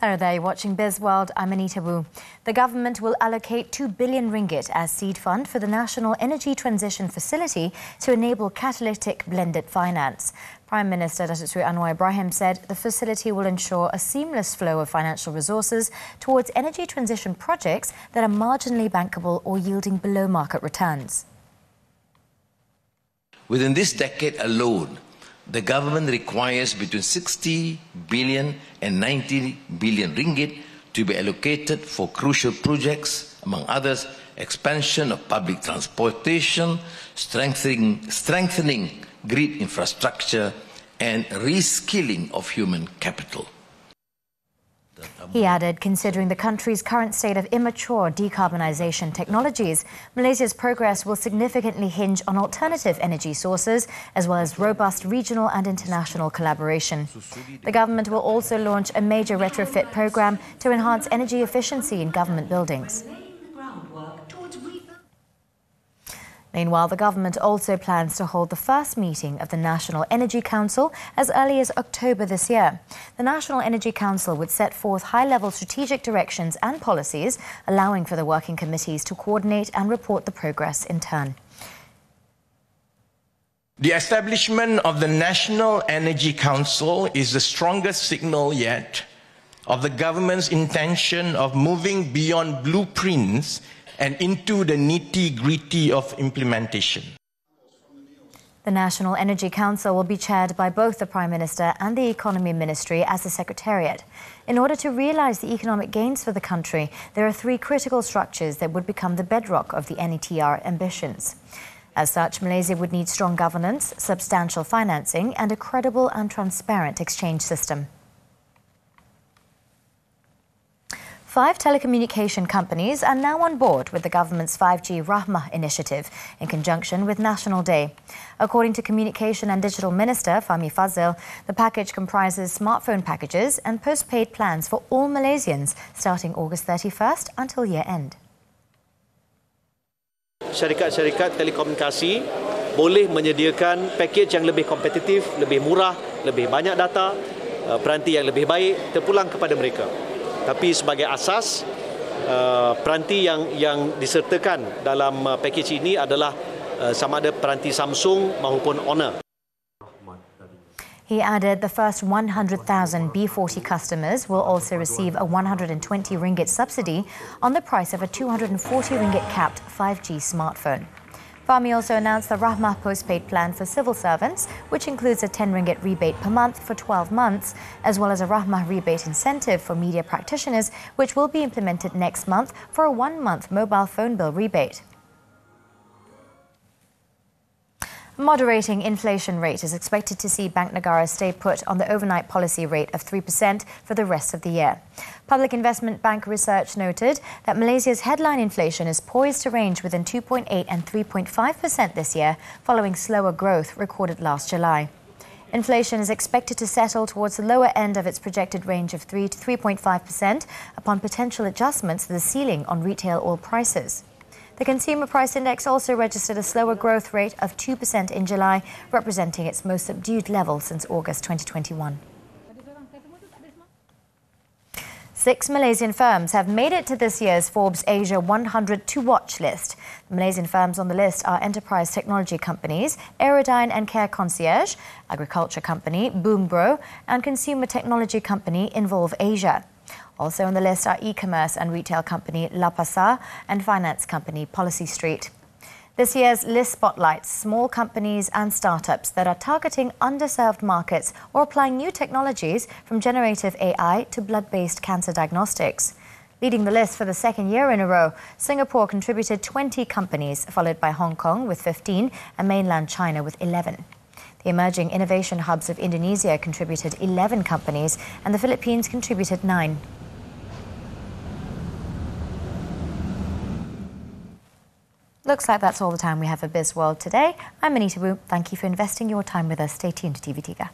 Hello there, you're watching Bizworld. I'm Anita. The government will allocate 2 billion ringgit as seed fund for the National Energy Transition Facility to enable catalytic blended finance. Prime Minister Datuk Seri Anwar Ibrahim said the facility will ensure a seamless flow of financial resources towards energy transition projects that are marginally bankable or yielding below market returns. Within this decade alone, the government requires between 60 billion and 90 billion ringgit to be allocated for crucial projects, among others, expansion of public transportation, strengthening grid infrastructure, and reskilling of human capital. He added, considering the country's current state of immature decarbonisation technologies, Malaysia's progress will significantly hinge on alternative energy sources, as well as robust regional and international collaboration. The government will also launch a major retrofit program to enhance energy efficiency in government buildings. Meanwhile, the government also plans to hold the first meeting of the National Energy Council as early as October this year. The National Energy Council would set forth high-level strategic directions and policies, allowing for the working committees to coordinate and report the progress in turn. The establishment of the National Energy Council is the strongest signal yet of the government's intention of moving beyond blueprints and into the nitty-gritty of implementation. The National Energy Council will be chaired by both the Prime Minister and the Economy Ministry as the Secretariat. In order to realise the economic gains for the country, there are three critical structures that would become the bedrock of the NETR ambitions. As such, Malaysia would need strong governance, substantial financing, and a credible and transparent exchange system. 5 telecommunication companies are now on board with the government's 5G Rahmah initiative in conjunction with National Day. According to Communication and Digital Minister Fahmi Fazil, the package comprises smartphone packages and postpaid plans for all Malaysians starting August 31st until year end. Syarikat-syarikat telekomunikasi boleh menyediakan pakej yang lebih kompetitif, lebih murah, lebih banyak data, peranti yang lebih baik terpulang kepada mereka. Tapi sebagai asas, peranti yang disertakan dalam pakej ini adalah sama ada peranti Samsung maupun Honor. He added the first 100,000 B40 customers will also receive a 120 ringgit subsidy on the price of a 240 ringgit capped 5G smartphone. Fahmi also announced the Rahmah postpaid plan for civil servants, which includes a 10 ringgit rebate per month for 12 months, as well as a Rahmah rebate incentive for media practitioners, which will be implemented next month for a 1-month mobile phone bill rebate. A moderating inflation rate is expected to see Bank Negara stay put on the overnight policy rate of 3% for the rest of the year. Public Investment Bank research noted that Malaysia's headline inflation is poised to range within 2.8 and 3.5% this year, following slower growth recorded last July. Inflation is expected to settle towards the lower end of its projected range of 3 to 3.5% upon potential adjustments to the ceiling on retail oil prices. The Consumer Price Index also registered a slower growth rate of 2% in July, representing its most subdued level since August 2021. 6 Malaysian firms have made it to this year's Forbes Asia 100 to watch list. The Malaysian firms on the list are enterprise technology companies, Aerodyne and Care Concierge, agriculture company, Boombro, and consumer technology company, Involve Asia. Also on the list are e-commerce and retail company La Pasar and finance company Policy Street. This year's list spotlights small companies and startups that are targeting underserved markets or applying new technologies from generative AI to blood-based cancer diagnostics. Leading the list for the second year in a row, Singapore contributed 20 companies, followed by Hong Kong with 15 and mainland China with 11. The emerging innovation hubs of Indonesia contributed 11 companies and the Philippines contributed 9. Looks like that's all the time we have for Bizworld today. I'm Anita. Thank you for investing your time with us. Stay tuned to TV3.